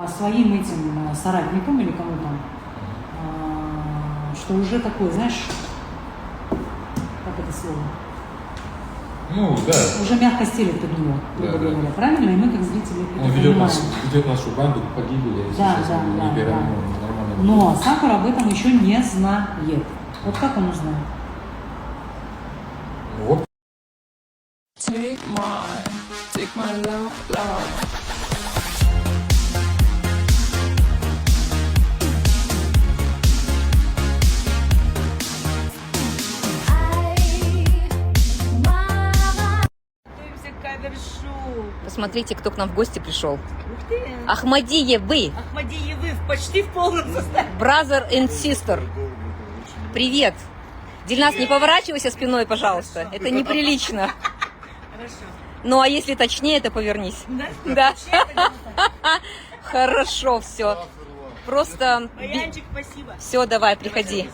Своим этим соратникам или кому там, что уже такое, знаешь, как это слово? Ну, да. Уже мягко стелет под него, грубо говоря, правильно? И мы, как зрители, Он это ведет понимаем. нашу банду к погибели, если Да, сейчас да, не да, берем, да. ну, нормально. Но Сакура об этом еще не знает. Вот как он узнает? Ну, вот. Take my love, love. Посмотрите, кто к нам в гости пришел. Ух ты! Ахмадиевы, Ахмадиевы почти в полном составе. brother and sister. Привет. Дильнас, не поворачивайся спиной, пожалуйста. Это неприлично. Хорошо. Ну, а если точнее, то повернись. Да? Да. Вообще это не так. Хорошо, все. Просто... Баянчик, спасибо. Все, давай, приходи.